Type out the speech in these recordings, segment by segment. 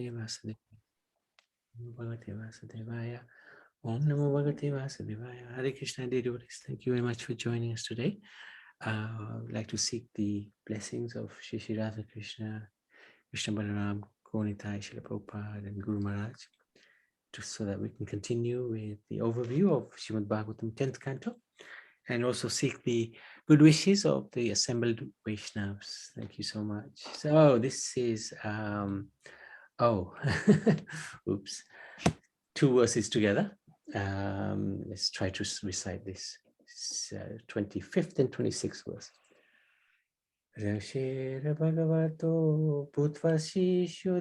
Vasudevaya. Bhagavate Vasudevaya. Om Namo Bhagavate Vasudevaya. Hare Krishna, dear devotees. Thank you very much for joining us today. I would like to seek the blessings of Shri Shri Radha Krishna, Krishna Balaram, Gaunitai, Srila Prabhupada, and Guru Maharaj, just so that we can continue with the overview of Srimad Bhagavatam 10th Canto, and also seek the good wishes of the assembled Vaishnavas. Thank you so much. So this is, oops, two verses together. Let's try to recite this. 25th and 26th verse. Rashera Bhagavato Bhutva Shishu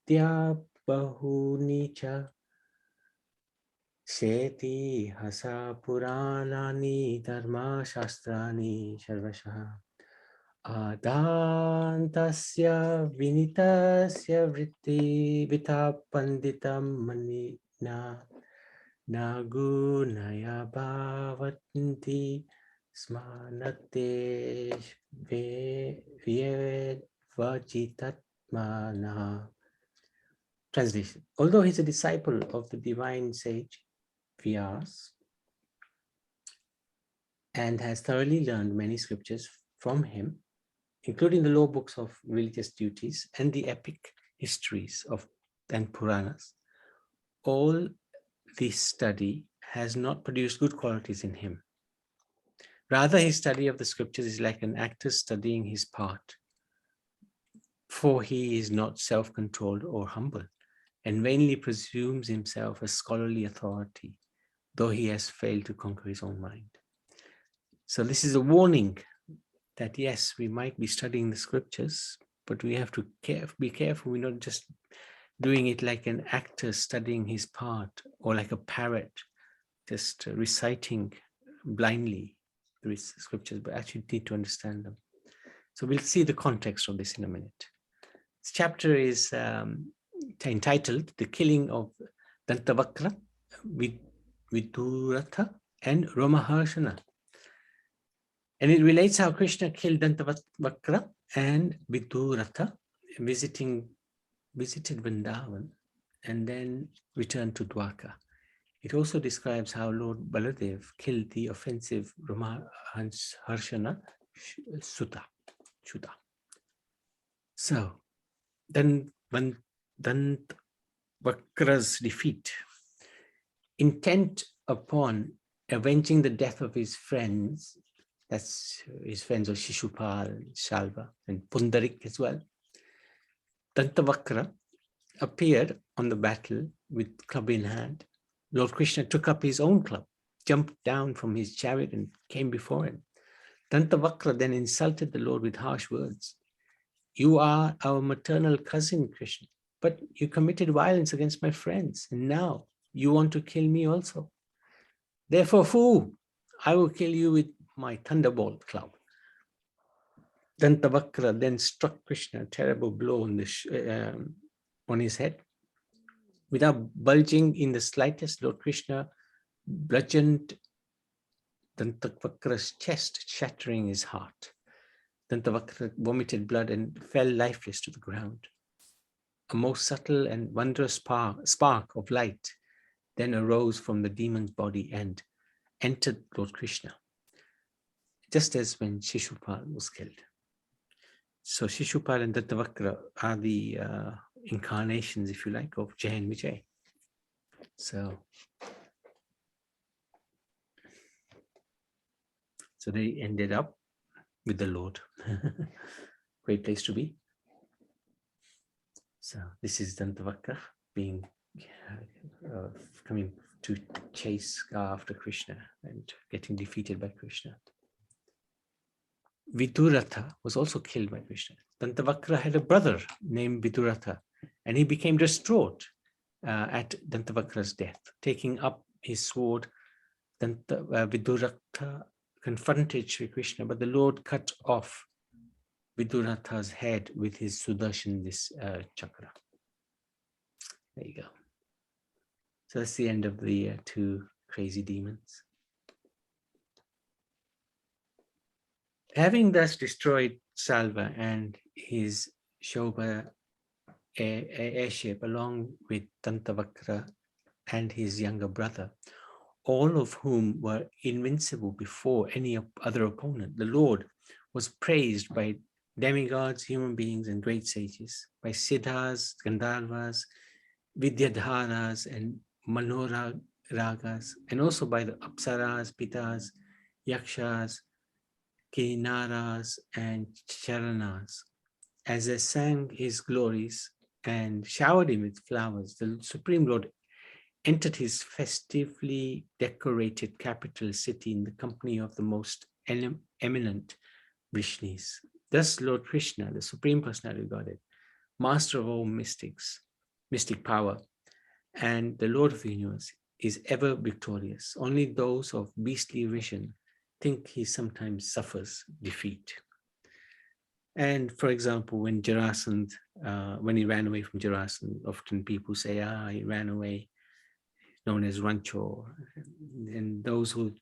Dya Bahuni Cha Seti Hasa Puranani Dharma Shastrani Sharvashaha Adantasya Vinitasya Vritti Vita Panditam Manina Nagunaya Bhavanti Smanate Vajitatmana. Translation. Although he's a disciple of the divine sage Vyas and has thoroughly learned many scriptures from him, including the law books of religious duties and the epic histories of and Puranas, all this study has not produced good qualities in him. Rather, his study of the scriptures is like an actor studying his part, for he is not self-controlled or humble, and vainly presumes himself a scholarly authority, though he has failed to conquer his own mind. So this is a warning that yes, we might be studying the scriptures, but we have to be careful. We're not just doing it like an actor studying his part, or like a parrot just reciting blindly the scriptures, but actually need to understand them. So we'll see the context of this in a minute. This chapter is entitled The Killing of Dantavakra, Viduratha, and Ramaharshana. And it relates how Krishna killed Dantavakra and Viduratha, visited Vrindavan, and then returned to Dwarka. It also describes how Lord Baladev killed the offensive Ramaharshana Sutta. So, then Dantavakra's defeat, intent upon avenging the death of his friends, that's his friends of Shishupal, Shalva, and Pundarik as well. Dantavakra appeared on the battle with club in hand. Lord Krishna took up his own club, jumped down from his chariot and came before him. Dantavakra then insulted the Lord with harsh words. You are our maternal cousin, Krishna, but you committed violence against my friends, and now you want to kill me also. Therefore, fool, I will kill you with my thunderbolt club. Dantavakra then struck Krishna a terrible blow on his head. Without budging in the slightest, Lord Krishna bludgeoned Dantavakra's chest, shattering his heart. Dantavakra vomited blood and fell lifeless to the ground. A most subtle and wondrous spark of light then arose from the demon's body and entered Lord Krishna, just as when Shishupal was killed. So Shishupal and Dantavakra are the incarnations, if you like, of Jai and Vijay. So they ended up with the Lord. Great place to be. So this is Dantavakra being coming to chase after Krishna and getting defeated by Krishna. Viduratha was also killed by Krishna. Dantavakra had a brother named Viduratha, and he became distraught at Dantavakra's death. Taking up his sword, Viduratha confronted Sri Krishna, but the Lord cut off Viduratha's head with his Sudarshan chakra. There you go. So that's the end of the two crazy demons. Having thus destroyed Salva and his Shobha airship along with Dantavakra and his younger brother, all of whom were invincible before any other opponent. The Lord was praised by demigods, human beings, and great sages, by siddhas, gandharvas, vidyadharas, and manoragas, and also by the apsaras, pitas, yakshas, kinaras, and charanas. As they sang his glories and showered him with flowers, the Supreme Lord entered his festively decorated capital city in the company of the most eminent Vrishnis. Thus, Lord Krishna, the Supreme Personality of Godhead, Master of all mystics, mystic power, and the Lord of the universe, is ever victorious. Only those of beastly vision think he sometimes suffers defeat. And for example, when Jarasandh, when he ran away from Jarasandh, often people say, he ran away, known as Rancho. And those who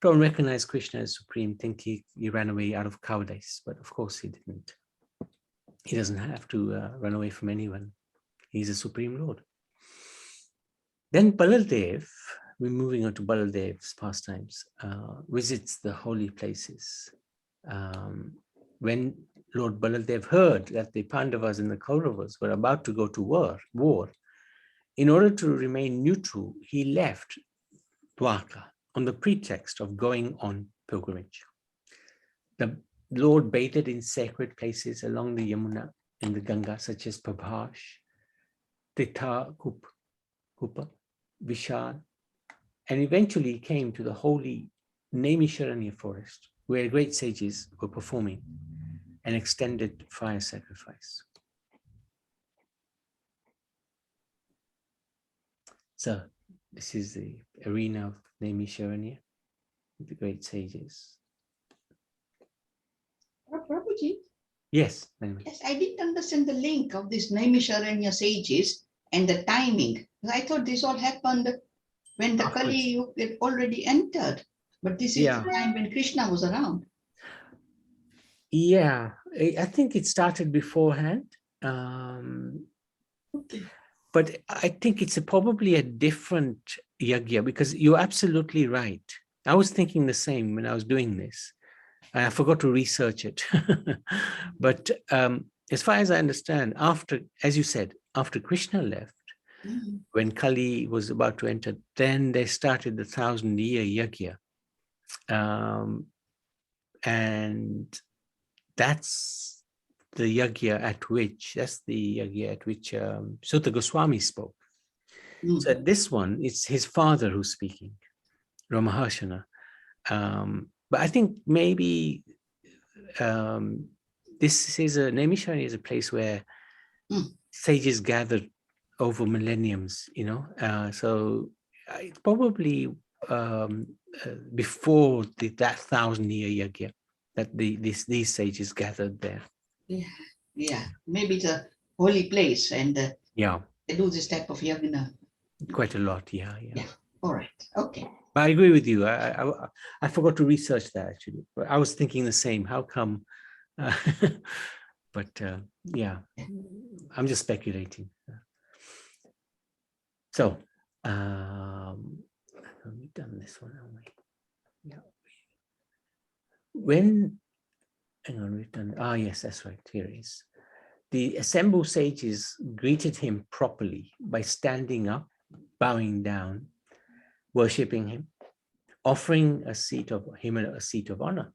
don't recognize Krishna as supreme think he ran away out of cowardice, but of course he didn't. He doesn't have to run away from anyone. He's a Supreme Lord. Then Baladev, we're moving on to Baladev's pastimes, visits the holy places. When Lord Baladev heard that the Pandavas and the Kauravas were about to go to war, in order to remain neutral, he left Dwarka on the pretext of going on pilgrimage. The Lord bathed in sacred places along the Yamuna and the Ganga, such as Prabhash, Titha Kupa, Vishal, and eventually came to the holy Naimisharanya forest, where great sages were performing an extended fire sacrifice. So this is the arena of Naimisharanya, the great sages. Prabhuji? Yes. Yes, I didn't understand the link of these Naimisharanya sages and the timing. I thought this all happened when the Kali Yuga had already entered. But this is the time when Krishna was around. Yeah, I think it started beforehand. But I think it's probably a different yagya, because you're absolutely right. I was thinking the same when I was doing this. I forgot to research it. But as far as I understand, after, as you said, after Krishna left, when Kali was about to enter, then they started the 1,000-year yagya. And that's the yagya at which, Sutta Goswami spoke. So this one, it's his father who's speaking, Ramaharshana. But I think maybe this is Naimisharanya is a place where sages gathered over millenniums, so it's probably before that 1,000-year yagya that these sages gathered there. Yeah, maybe it's a holy place, and they do this type of yagna. Quite a lot, yeah. All right, okay. But I agree with you. I forgot to research that, actually. But I was thinking the same. How come? But yeah, I'm just speculating. So, we've done this one, haven't we? Yeah. Hang on, we've done. Yes, that's right. Here it is. The assembled sages greeted him properly by standing up, bowing down, worshipping him, offering a seat of honor.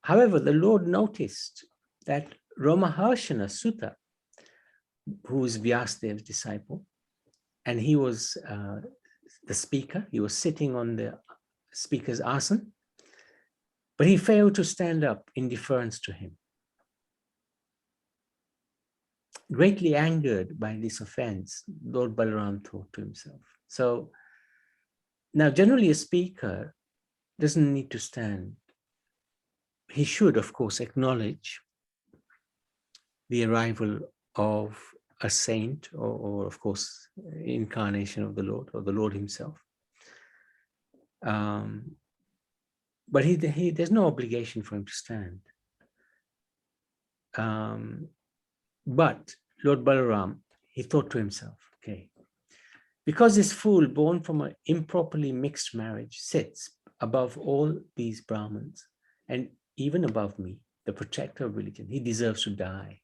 However, the Lord noticed that Ramaharshana Sutta, who is Vyasadev's disciple, and he was the speaker, he was sitting on the speaker's asan, but he failed to stand up in deference to him. Greatly angered by this offense, Lord Balaram thought to himself. So now generally a speaker doesn't need to stand. He should, of course, acknowledge the arrival of a saint or of course, incarnation of the Lord or the Lord himself. But there's no obligation for him to stand. But Lord Balaram he thought to himself, okay, because this fool born from an improperly mixed marriage sits above all these Brahmins and even above me, the protector of religion, he deserves to die.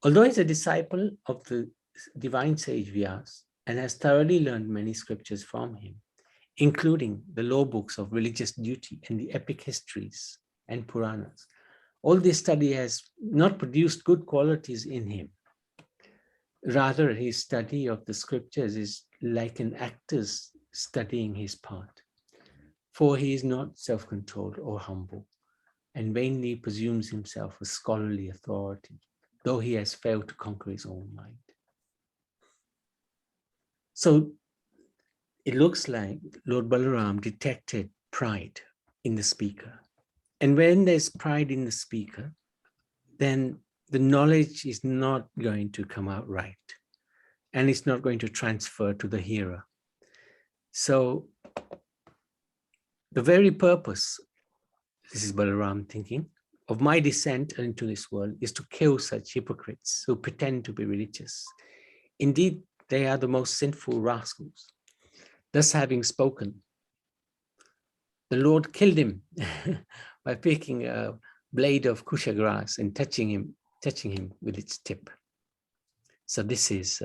Although he's a disciple of the divine sage Vyas and has thoroughly learned many scriptures from him, including the law books of religious duty and the epic histories and Puranas, all this study has not produced good qualities in him. Rather, his study of the scriptures is like an actor's studying his part, for he is not self-controlled or humble, and vainly presumes himself a scholarly authority, though he has failed to conquer his own mind. So it looks like Lord Balaram detected pride in the speaker. And when there's pride in the speaker, then the knowledge is not going to come out right. And it's not going to transfer to the hearer. So the very purpose, this is Balaram thinking, of my descent into this world is to kill such hypocrites who pretend to be religious. Indeed, they are the most sinful rascals. Thus having spoken, the Lord killed him by picking a blade of kusha grass and touching him with its tip. So this is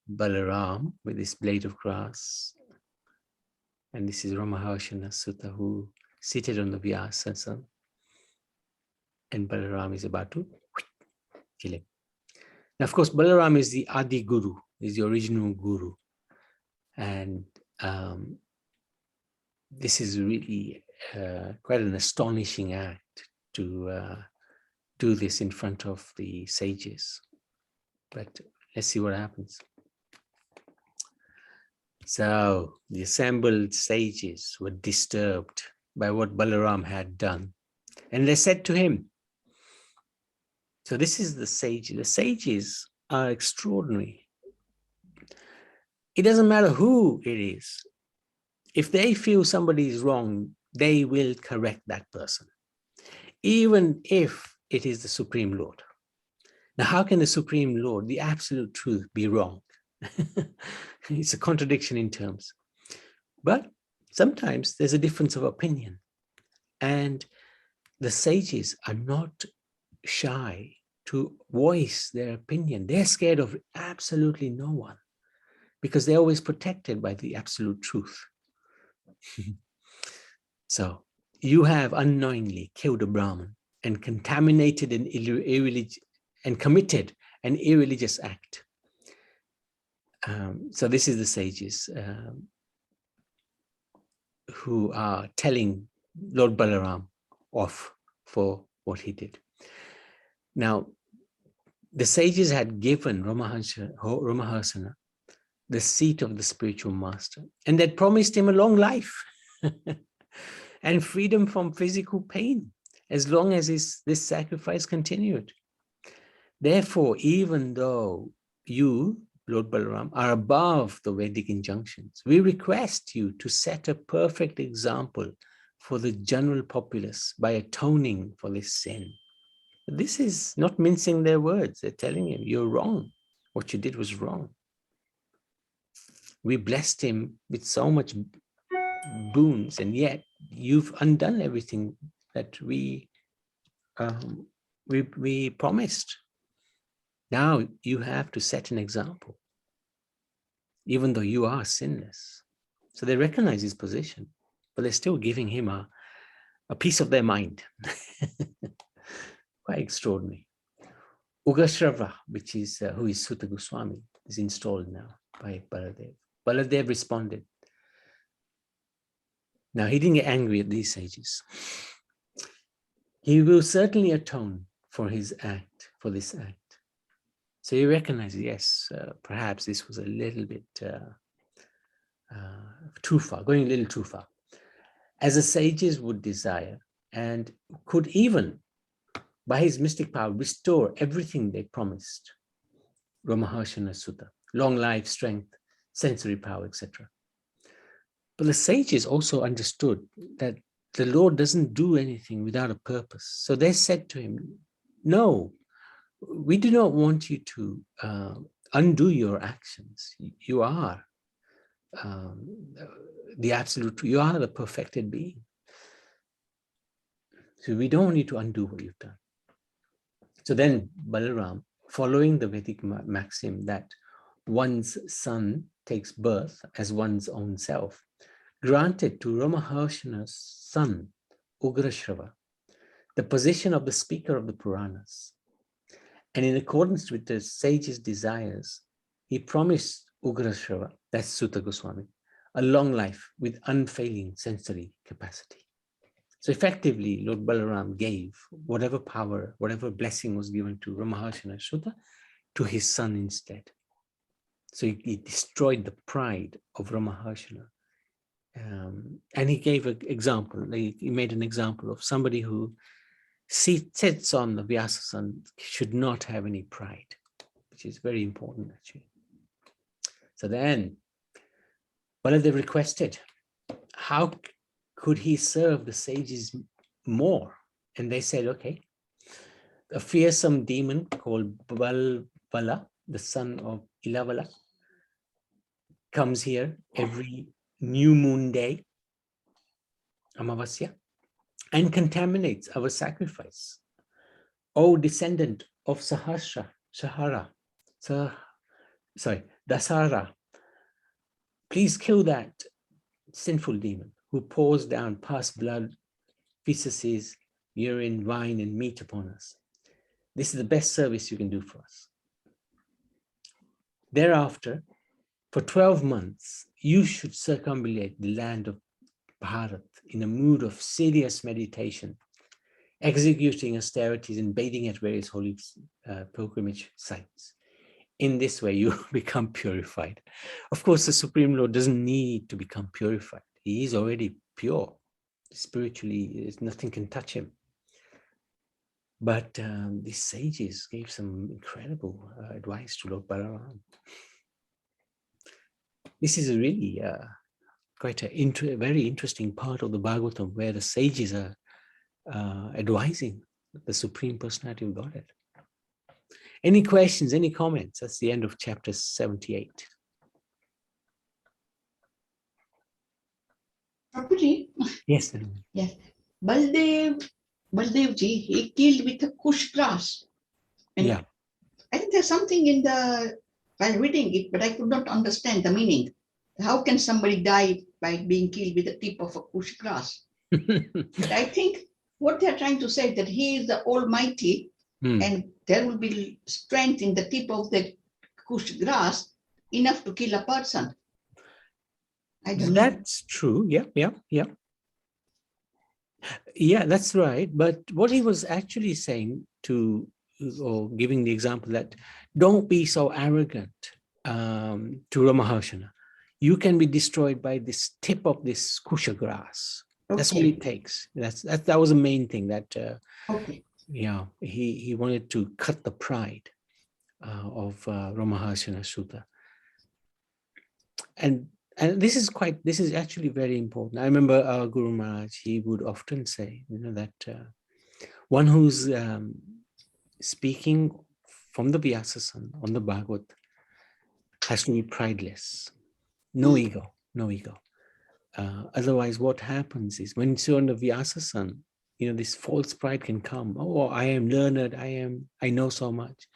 Balaram with this blade of grass. And this is Ramaharshana Sutta, who seated on the Vyasasana. And Balaram is about to kill him. Now, of course, Balaram is the Adi Guru, is the original Guru. And this is really quite an astonishing act to do this in front of the sages. But let's see what happens. So the assembled sages were disturbed by what Balaram had done. And they said to him, so this is the sages. The sages are extraordinary. It doesn't matter who it is. If they feel somebody is wrong, they will correct that person, even if it is the Supreme Lord. Now, how can the Supreme Lord, the absolute truth, be wrong? It's a contradiction in terms. But sometimes there's a difference of opinion. And the sages are not shy to voice their opinion. They're scared of absolutely no one because they're always protected by the absolute truth. So you have unknowingly killed a Brahmin and contaminated and committed an irreligious act. So this is the sages who are telling Lord Balaram off for what he did. Now, the sages had given Ramaharsana the seat of the spiritual master, and they'd promised him a long life and freedom from physical pain as long as this sacrifice continued. Therefore, even though you, Lord Balaram, are above the Vedic injunctions, we request you to set a perfect example for the general populace by atoning for this sin. This is not mincing their words. They're telling him, you're wrong. What you did was wrong. We blessed him with so much boons, and yet you've undone everything that we promised. Now you have to set an example, even though you are sinless. So they recognize his position, but they're still giving him a piece of their mind. Quite extraordinary. Ugashrava, which is who is Sutta Goswami, is installed now by Baladev. Baladev responded. Now, he didn't get angry at these sages. He will certainly atone for his act, for this act. So he recognizes, yes, perhaps this was a little bit too far, going a little too far, as the sages would desire, and could even, by his mystic power, restore everything they promised. Ramaharshana Sutta, long life, strength, sensory power, etc. But the sages also understood that the Lord doesn't do anything without a purpose. So they said to him, no, we do not want you to undo your actions. You are the absolute, you are the perfected being. So we don't need to undo what you've done. So then Balaram, following the Vedic maxim that one's son takes birth as one's own self, granted to Ramaharshana's son, Ugrashrava, the position of the speaker of the Puranas. And in accordance with the sage's desires, he promised Ugrashrava, that's Sutta Goswami, a long life with unfailing sensory capacity. So effectively, Lord Balaram gave whatever power, whatever blessing was given to Ramaharshana Sutta to his son instead. So he destroyed the pride of Ramaharshana. And he gave an example. He made an example of somebody who sits on the Vyasa-san should not have any pride, which is very important actually. So then Baladev requested, how could he serve the sages more? And they said, okay, a fearsome demon called Balvala, the son of Ilavala, comes here every new moon day, Amavasya, and contaminates our sacrifice. O descendant of Dasara, please kill that sinful demon who pours down past blood, feces, urine, wine, and meat upon us. This is the best service you can do for us. Thereafter, for 12 months, you should circumambulate the land of Bharat in a mood of serious meditation, executing austerities and bathing at various holy pilgrimage sites. In this way, you become purified. Of course, the Supreme Lord doesn't need to become purified. He is already pure. Spiritually, nothing can touch him. But these sages gave some incredible advice to Lord Balaram. This is really quite a very interesting part of the Bhagavatam where the sages are advising the Supreme Personality of Godhead. Any questions, any comments? That's the end of chapter 78. Prabhuji? Yes. Yes. Baldevji, he killed with a kush grass. And yeah. I think there's something in while reading it, but I could not understand the meaning. How can somebody die by being killed with the tip of a kush grass? But I think what they're trying to say is that he is the Almighty, and there will be strength in the tip of the kush grass enough to kill a person. I don't know. That's true. Yeah, that's right. But what he was actually saying or giving the example that don't be so arrogant to Ramaharshana. You can be destroyed by this tip of this kusha grass. Okay. That's what it takes. That was the main thing that okay. Yeah, he wanted to cut the pride of Ramaharshana Sutta. And this is actually very important. I remember our Guru Maharaj, he would often say, that one who's speaking from the Vyasa-san on the Bhagavad has to be prideless. No ego. Otherwise, what happens is when you're on the Vyasa-san, this false pride can come. Oh, I am learned. I know so much.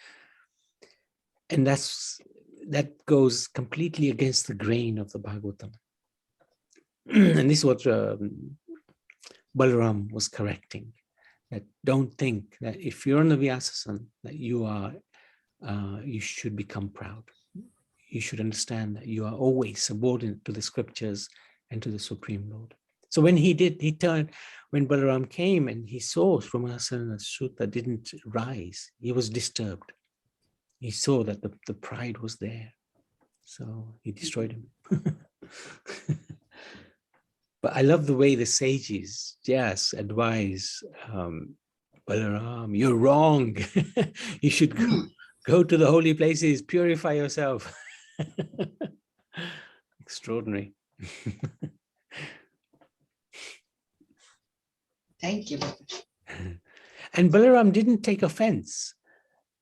And that goes completely against the grain of the Bhagavatam. And this is what Balaram was correcting. That don't think that if you're on the Vyasa-san, that you should become proud. You should understand that you are always subordinate to the scriptures and to the Supreme Lord. So when when Balaram came and he saw Ramaharshana Sutta didn't rise, he was disturbed. He saw that the pride was there. So he destroyed him. But I love the way the sages just advise Balaram, you're wrong. You should go to the holy places, purify yourself. Extraordinary. Thank you. And Balaram didn't take offense.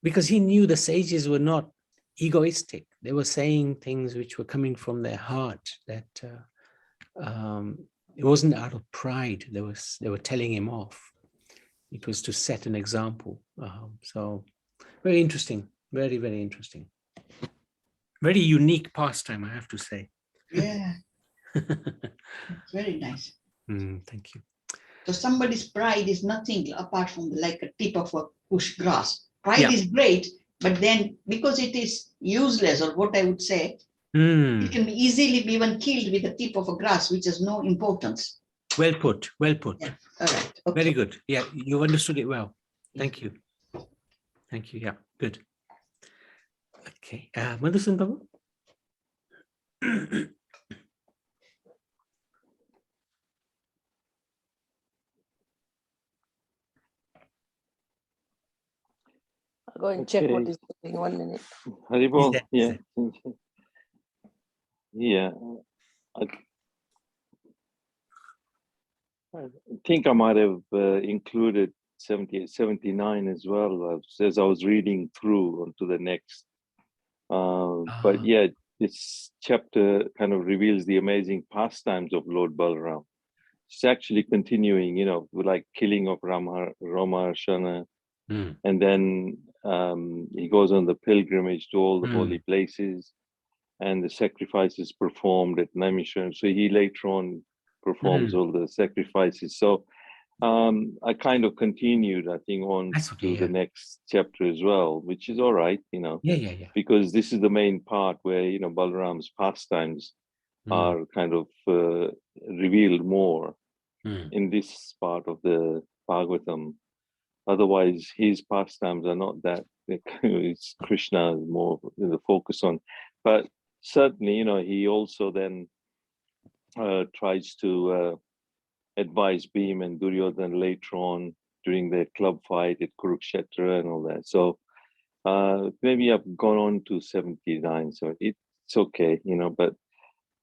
because he knew the sages were not egoistic. They were saying things which were coming from their heart, that it wasn't out of pride. They were telling him off. It was to set an example. So very interesting, very, very interesting. Very unique pastime, I have to say. Yeah, it's very nice. Thank you. So somebody's pride is nothing apart from like a tip of a bush grass. Pride is great, but then because it is useless, or what I would say, it can be easily be even killed with a tip of a grass, which has no importance. Well put, well put. Yeah. All right. Okay. Very good. Yeah, you understood it well. Thank you. Thank you. Yeah, good. Okay. Madhusan Babu? I'll go and check what is happening. 1 minute. Haribol, yeah. Yeah. I think I might have included 78, 79 as well, as I was reading through onto the next. But yeah, this chapter kind of reveals the amazing pastimes of Lord Balaram. It's actually continuing, you know, like killing of Ramarshana. And then he goes on the pilgrimage to all the holy places, and the sacrifices performed at Naimishan. So he later on performs all the sacrifices. So I kind of continued, I think, on to the next chapter as well, which is all right, you know, because this is the main part where, you know, Balaram's pastimes are kind of revealed more in this part of the Bhagavatam. Otherwise, his pastimes are not that. It's Krishna more the focus on, but certainly, you know, he also then tries to advise Bhima and Duryodhana later on during their club fight at Kurukshetra and all that. So maybe I've gone on to 79, so it's okay, you know. But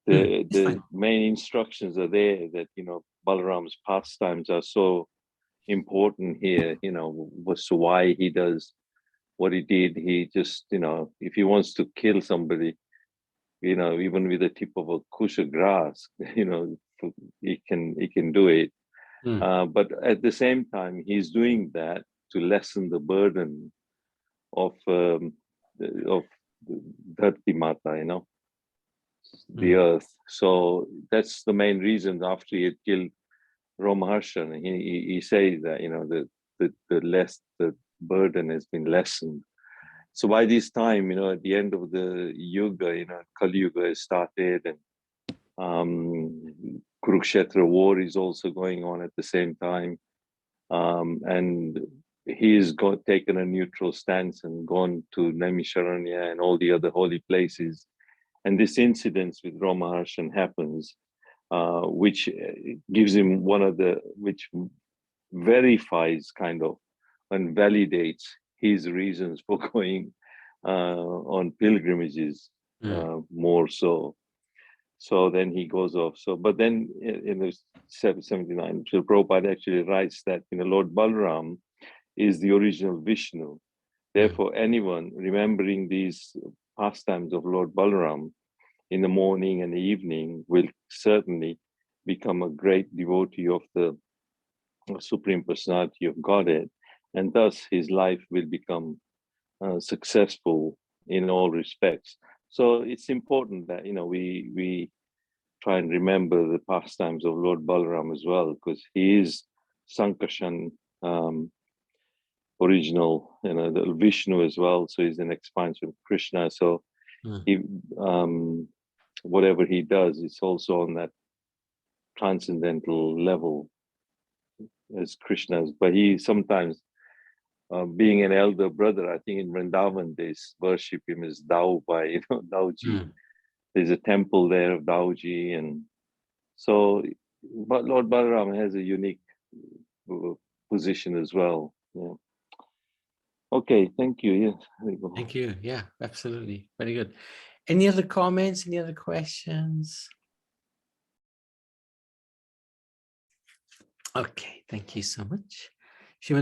the main instructions are there that, you know, Balaram's pastimes are so important here, you know, as to why he does what he did. He just, you know, if he wants to kill somebody, you know, even with the tip of a kusha grass, you know, he can do it. But at the same time, he's doing that to lessen the burden of Dharti Mata, you know, the earth. So that's the main reason. After he had killed Romaharshan, he says that, you know, the burden has been lessened. So by this time, you know, at the end of the Yuga, you know, Kali Yuga has started, and Kurukshetra war is also going on at the same time. And he's taken a neutral stance and gone to Naimisharanya and all the other holy places. And this incident with Romaharshan happens, which gives him which verifies kind of and validates his reasons for going on pilgrimages more so. So then he goes off. So, but then in the 79, Srila Prabhupada actually writes that, you know, Lord Balaram is the original Vishnu. Therefore, anyone remembering these pastimes of Lord Balaram in the morning and the evening will certainly become a great devotee of the Supreme Personality of Godhead, and thus his life will become successful in all respects. So it's important that, you know, we try and remember the pastimes of Lord Balaram as well, because he is Sankarshan original, you know, the Vishnu as well. So he's an expansion of Krishna. So he, whatever he does, it's also on that transcendental level as Krishna's. But he sometimes, being an elder brother, I think in Vrindavan they worship him as Dao by, you know, Daoji. There's a temple there of Daoji, and so, but Lord Balaram has a unique position as well. Yeah. Okay, thank you. Yes, thank you. Yeah, absolutely, very good. Any other comments? Any other questions? Okay, thank you so much. Srimad